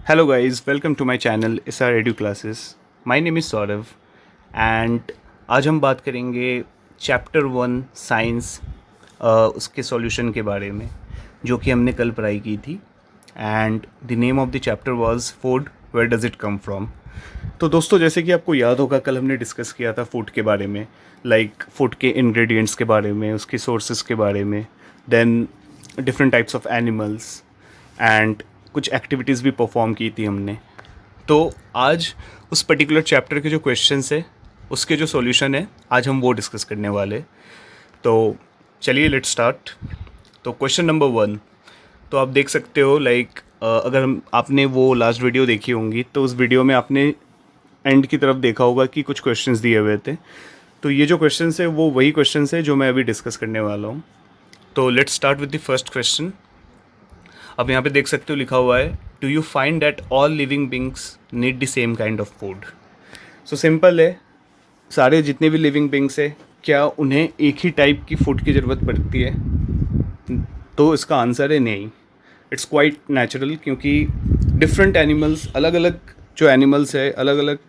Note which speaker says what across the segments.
Speaker 1: Hello guys, welcome to my channel SR Edu Classes. My name is Saurav and आज हम बात करेंगे chapter 1 science उसके solution के बारे में जो कि हमने कल पढ़ाई की थी and the name of the chapter was food where does it come from. तो दोस्तों जैसे कि आपको याद होगा कल हमने डिस्कस किया था फूड के बारे में, लाइक फूड के इंग्रेडिएंट्स के बारे में, उसके सोर्सेज के बारे में, then different types of animals and कुछ एक्टिविटीज़ भी परफॉर्म की थी हमने। तो आज उस पर्टिकुलर चैप्टर के जो क्वेश्चंस है उसके जो सॉल्यूशन है आज हम वो डिस्कस करने वाले। तो चलिए लेट्स स्टार्ट। तो क्वेश्चन नंबर 1, तो आप देख सकते हो लाइक अगर आपने वो लास्ट वीडियो देखी होंगी तो उस वीडियो में आपने एंड की तरफ देखा होगा कि कुछ क्वेश्चंस दिए हुए थे। तो ये जो क्वेश्चंस है वो वही क्वेश्चंस है जो मैं अभी डिस्कस करने वाला हूँ। तो let's start with the first question. अब यहाँ पे देख सकते हो लिखा हुआ है, do you find that all living beings need the same kind of food. So simple है, सारे जितने भी लिविंग बींग्स है क्या उन्हें एक ही टाइप की फूड की ज़रूरत पड़ती है? तो इसका आंसर है नहीं। इट्स क्वाइट नेचुरल, क्योंकि डिफरेंट एनिमल्स, अलग अलग जो एनिमल्स है, अलग अलग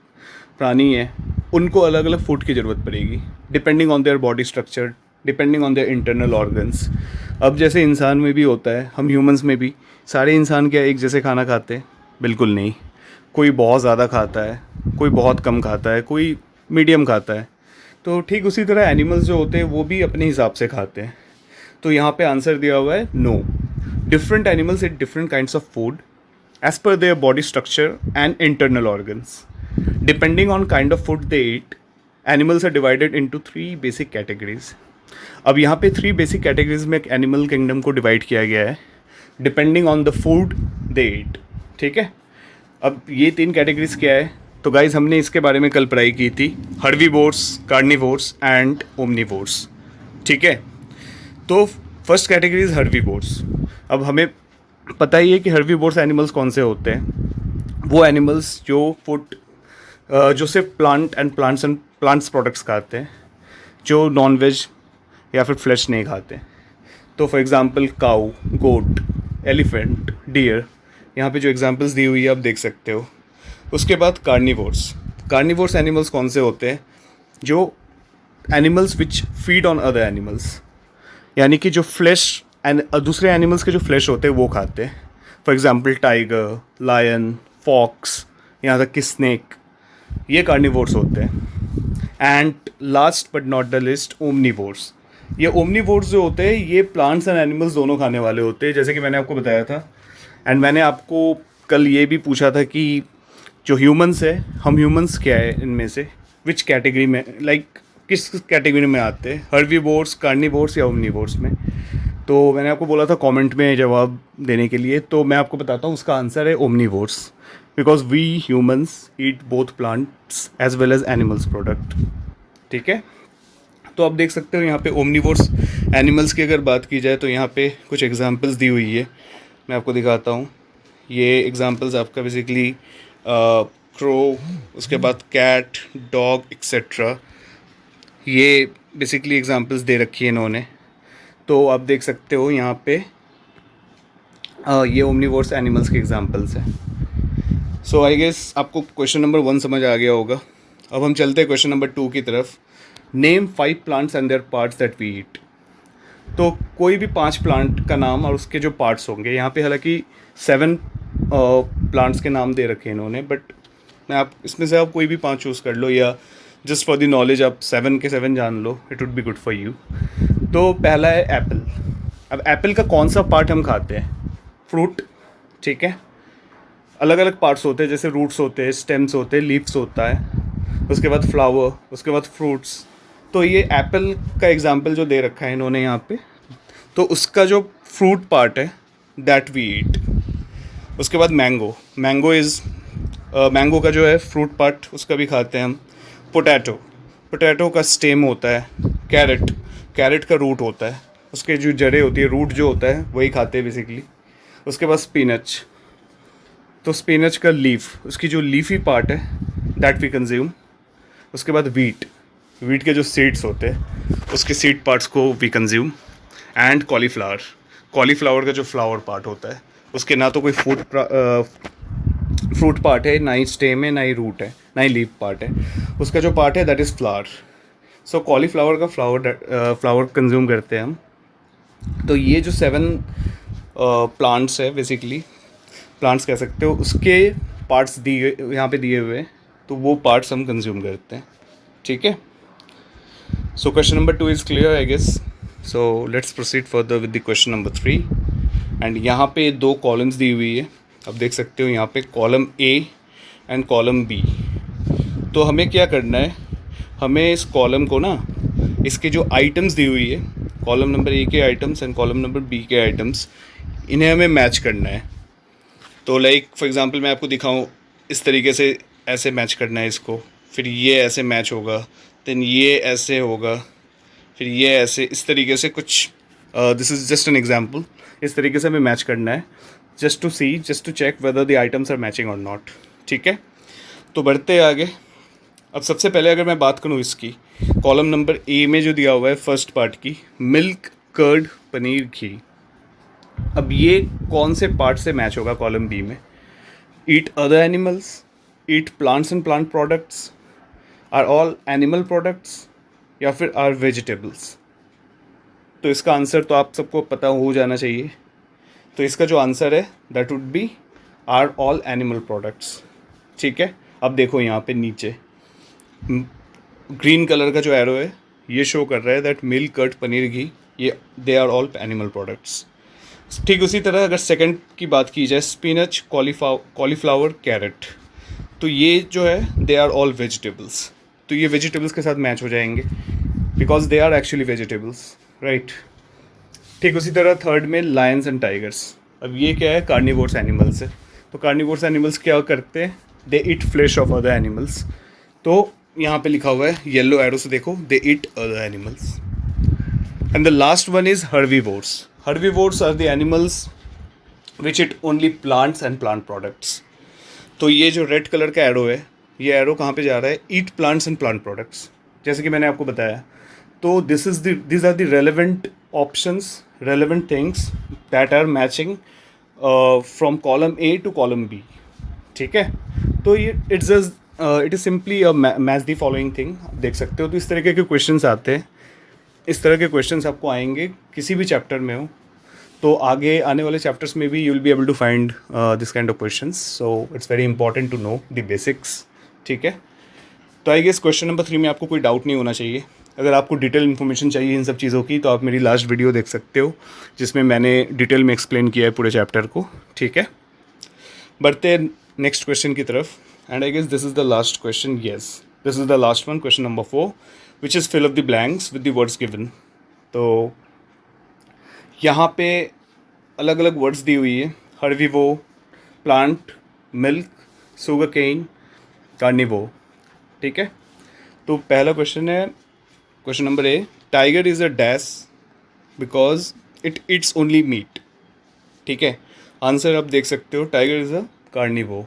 Speaker 1: प्राणी है, उनको अलग अलग फूड की ज़रूरत पड़ेगी depending on their body structure, depending on their internal organs. अब जैसे इंसान में भी होता है, हम ह्यूमंस में भी, सारे इंसान क्या एक जैसे खाना खाते हैं? बिल्कुल नहीं। कोई बहुत ज़्यादा खाता है, कोई बहुत कम खाता है, कोई मीडियम खाता है। तो ठीक उसी तरह एनिमल्स जो होते हैं वो भी अपने हिसाब से खाते हैं। तो यहाँ पे आंसर दिया हुआ है no. Different animals eat different kinds of food as per their body structure and internal organs. Depending on kind of food they eat, animals are divided into 3 basic categories. अब यहाँ पे 3 बेसिक कैटेगरीज में animal kingdom को divide किया गया है depending on the food दे ईट। ठीक है, अब ये 3 कैटेगरीज क्या है? तो गाइज हमने इसके बारे में कल पढ़ाई की थी, हर्बीवोर्स, कार्निवोर्स एंड ओमनीवोर्स। ठीक है, तो फर्स्ट कैटेगरी इज हर्बीवोर्स। अब हमें पता ही है कि हर्बीवोर्स एनिमल्स कौन से होते हैं। वो एनिमल्स जो फूड जो सिर्फ प्लांट्स प्रोडक्ट्स खाते हैं, जो नॉन वेज या फिर फ्लैश नहीं खाते। तो for example cow, goat, elephant, deer, यहाँ पे जो एग्जांपल्स दी हुई है आप देख सकते हो। उसके बाद कार्निवोर्स एनिमल्स कौन से होते हैं? जो animals which feed on other animals, यानी कि जो फ्लैश दूसरे एनिमल्स के जो फ्लैश होते हैं वो खाते हैं। For example tiger, lion, fox, यहाँ तक कि स्नेक, ये कार्निवोर्स होते हैं। And last but not the least, omnivores. ये ओमनीवोर्स जो होते हैं ये प्लांट्स एंड एनिमल्स दोनों खाने वाले होते हैं, जैसे कि मैंने आपको बताया था। एंड मैंने आपको कल ये भी पूछा था कि जो ह्यूमंस है, हम ह्यूमंस क्या है इनमें से, विच कैटेगरी में, लाइक किस कैटेगरी में आते हैं, हर्बीवोर्स, कार्निवोर्स या ओमनीवोर्स में। तो मैंने आपको बोला था कमेंट में जवाब देने के लिए, तो मैं आपको बताता हूँ उसका आंसर है omnivores, because we humans eat both plants as well as animals product. ठीक है, तो आप देख सकते हो यहाँ पे ओमनीवोर्स एनिमल्स की अगर बात की जाए तो यहाँ पे कुछ एग्जांपल्स दी हुई है, मैं आपको दिखाता हूँ। ये एग्जांपल्स आपका बेसिकली क्रो, उसके बाद कैट, डॉग एक्सेट्रा, ये बेसिकली एग्जांपल्स दे रखी है इन्होंने। तो आप देख सकते हो यहाँ पे ये ओमनीवोर्स एनिमल्स के एग्जांपल्स हैं। सो आई गेस आपको क्वेश्चन नंबर 1 समझ आ गया होगा। अब हम चलते हैं क्वेश्चन नंबर 2 की तरफ। Name 5 plants and their parts that we eat. तो कोई भी 5 प्लांट का नाम और उसके जो पार्ट्स होंगे। यहाँ पे हालांकि 7 प्लांट्स के नाम दे रखे हैं इन्होंने, बट मैं आप इसमें से आप कोई भी 5 चूज़ कर लो, या जस्ट फॉर द नॉलेज आप 7 के 7 जान लो, it would be good for you. तो पहला है एप्पल। अब एप्पल का कौन सा पार्ट हम खाते हैं? फ्रूट। ठीक है, अलग अलग पार्ट्स होते हैं, जैसे रूट्स होते हैं, स्टेम्स होते हैं, लीव्स होता है, उसके बाद फ्लावर, उसके बाद फ्रूट्स। तो ये एप्पल का एग्जांपल जो दे रखा है इन्होंने यहाँ पे, तो उसका जो फ्रूट पार्ट है दैट वी ईट। उसके बाद मैंगो मैंगो का जो है फ्रूट पार्ट, उसका भी खाते हैं हम। पोटैटो का स्टेम होता है। कैरेट का रूट होता है, उसके जो जड़ें होती है, रूट जो होता है वही खाते हैं बेसिकली। उसके बाद स्पिनच, तो स्पिनच का लीफ, उसकी जो लीफी पार्ट है दैट वी कंज्यूम। उसके बाद वीट के जो सीड्स होते हैं उसके सीड पार्ट्स को वी कंज्यूम। एंड कॉलीफ्लावर का जो फ्लावर पार्ट होता है उसके ना तो कोई फ्रूट पार्ट है, ना ही स्टेम है, ना ही रूट है, ना ही लीफ पार्ट है। उसका जो पार्ट है that is flower. So cauliflower का फ्लावर कंज्यूम करते हैं हम। तो ये जो 7 प्लांट्स है, बेसिकली प्लांट्स कह सकते हो, उसके पार्ट्स दिए यहाँ पे दिए हुए हैं, तो वो पार्ट्स हम कंज्यूम करते हैं। ठीक है, so question number 2 is clear I guess. So let's proceed further with the question number 3। And यहाँ पे 2 कॉलम्स दी हुई है, अब देख सकते हो यहाँ पे column A and column B. तो हमें क्या करना है, हमें इस कॉलम को ना, इसके जो आइटम्स दी हुई है, कॉलम नंबर ए के items and column number B के आइटम्स, इन्हें हमें मैच करना है। तो लाइक फॉर एग्जांपल मैं आपको दिखाऊं, इस तरीके से ऐसे मैच करना है इसको, फिर ये ऐसे मैच होगा, देन ये ऐसे होगा, फिर ये ऐसे, इस तरीके से कुछ, this is just an example. इस तरीके से हमें मैच करना है, just to check whether the items are matching और नॉट। ठीक है, तो बढ़ते हैं आगे। अब सबसे पहले अगर मैं बात करूँ इसकी, कॉलम नंबर ए में जो दिया हुआ है फर्स्ट पार्ट की, मिल्क कर्ड पनीर घी, अब ये कौन से पार्ट से मैच होगा कॉलम बी में? Eat other animals, eat plants and plant products, are all animal products, या फिर आर वेजिटेबल्स। तो इसका आंसर तो आप सबको पता हो जाना चाहिए। तो इसका जो आंसर है that would be are all animal products. ठीक है, अब देखो यहाँ पे नीचे ग्रीन कलर का जो एरो है ये शो कर रहा है that milk curd paneer ghee, ये they are all animal products. ठीक उसी तरह अगर सेकंड की बात की जाए, स्पिनच, कॉलीफ्लावर, कैरेट, तो ये जो है दे आर ऑल वेजिटेबल्स। तो ये वेजिटेबल्स के साथ मैच हो जाएंगे because they are actually vegetables, right. ठीक उसी तरह थर्ड में लायंस एंड टाइगर्स, अब ये क्या है, कार्निवोर्स एनिमल्स है। तो कार्निवोर्स एनिमल्स क्या करते हैं, they eat flesh of other animals. तो यहाँ पे लिखा हुआ है येलो एरो से देखो, they eat other animals. And the last one is herbivores. Herbivores are the animals which eat only plants and plant products. तो ये जो रेड कलर का एरो है, ये एरो कहाँ पे जा रहा है, eat plants and plant products, जैसे कि मैंने आपको बताया। तो this are the relevant options, relevant things that are matching from column A to column B. ठीक है, तो ये it is simply match the following thing, देख सकते हो। तो इस तरीके के क्वेश्चंस आते हैं, इस तरह के क्वेश्चंस आपको आएंगे किसी भी चैप्टर में हो, तो आगे आने वाले चैप्टर्स में भी you will be able to find this kind of questions. So it's very important to know the basics. ठीक है, तो आई गेस क्वेश्चन नंबर 3 में आपको कोई डाउट नहीं होना चाहिए। अगर आपको डिटेल इन्फॉर्मेशन चाहिए इन सब चीज़ों की, तो आप मेरी लास्ट वीडियो देख सकते हो जिसमें मैंने डिटेल में एक्सप्लेन किया है पूरे चैप्टर को। ठीक है, बढ़ते हैं नेक्स्ट क्वेश्चन की तरफ। And I guess this is the last question, yes this is the last one, question number 4, which is fill up the blanks with the words given. तो यहाँ पे अलग अलग वर्ड्स दी हुई है, herbivore, plant, milk, sugar cane, carnivore. ठीक है, तो पहला क्वेश्चन है, question number A, tiger is a dash because it eats only meat. ठीक है, आंसर आप देख सकते हो, tiger is a carnivore.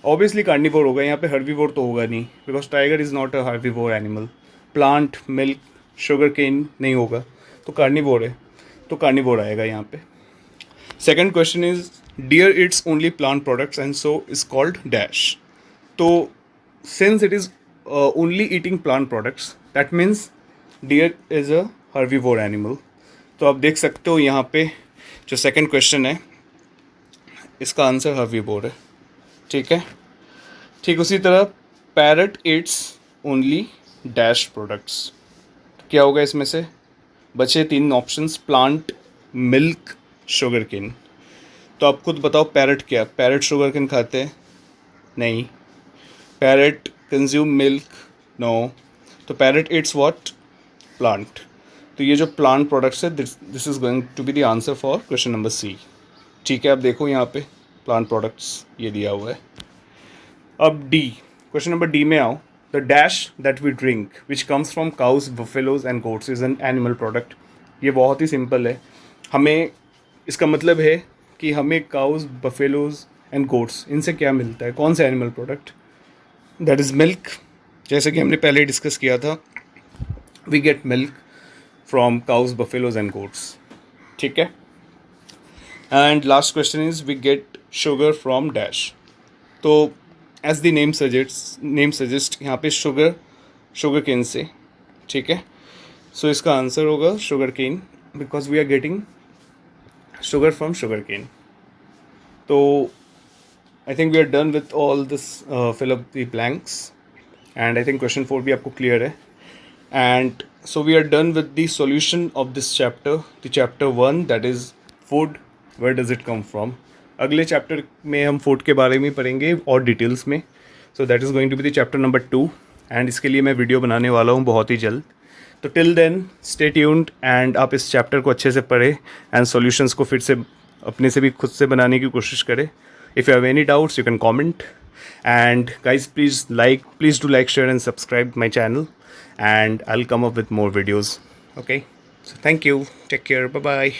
Speaker 1: Obviously carnivore होगा, यहाँ पे हर्बीवोर तो होगा नहीं, because tiger is not a herbivore animal. Plant, milk, sugar cane नहीं होगा, तो कार्निवोर है, तो कार्निवोर आएगा यहाँ पे। Second question is, deer eats only plant products and so is called dash. तो since it is only eating plant products, that means deer is a herbivore animal. तो आप देख सकते हो यहाँ पे जो सेकंड क्वेश्चन है, इसका आंसर हर्बीवोर है। ठीक है, ठीक उसी तरह parrot eats only dash products, क्या होगा इसमें से, बचे 3 options, plant, milk, sugar cane. तो आप खुद बताओ पैरट क्या, पैरट शुगर केन खाते हैं? नहीं। Parrot consume milk? नो। तो पैरट ईट्स व्हाट, प्लांट। तो ये जो प्लांट प्रोडक्ट्स है, this is going to be the answer for question number C. ठीक है, अब देखो यहाँ पे प्लांट प्रोडक्ट्स ये दिया हुआ है। अब डी, क्वेश्चन नंबर डी में आओ, the dash that we drink which comes from cows, buffaloes and goats is an animal product. ये बहुत ही सिंपल है, हमें इसका मतलब है कि हमें काउज, बफेलोज एंड गोट्स, इनसे क्या मिलता है, कौन सा animal product, that is milk. जैसे कि हमने पहले डिस्कस किया था, we get milk from cows, buffaloes and goats. ठीक है, and last question is, we get sugar from dash. तो एज द नेम सजेस्ट यहाँ पे शुगर केन से, ठीक है। सो इसका आंसर होगा sugar cane, because we are getting sugar from sugar cane. तो I think we are done with all this fill up the blanks, and I think question 4 भी आपको क्लियर है। And so we are done with the solution of this chapter, the chapter 1 that is food, where does it come from. अगले chapter में हम food के बारे में पढ़ेंगे और डिटेल्स में। So that is going to be the chapter number 2, and इसके लिए मैं वीडियो बनाने वाला हूँ बहुत ही जल्द। तो till then stay tuned, and आप इस चैप्टर को अच्छे से पढ़ें एंड सॉल्यूशंस को फिर से अपने से भी खुद से बनाने की कोशिश करें। If you have any doubts you can comment, and guys, please do like, share and subscribe my channel, and I'll come up with more videos. Okay, so thank you, take care, bye bye.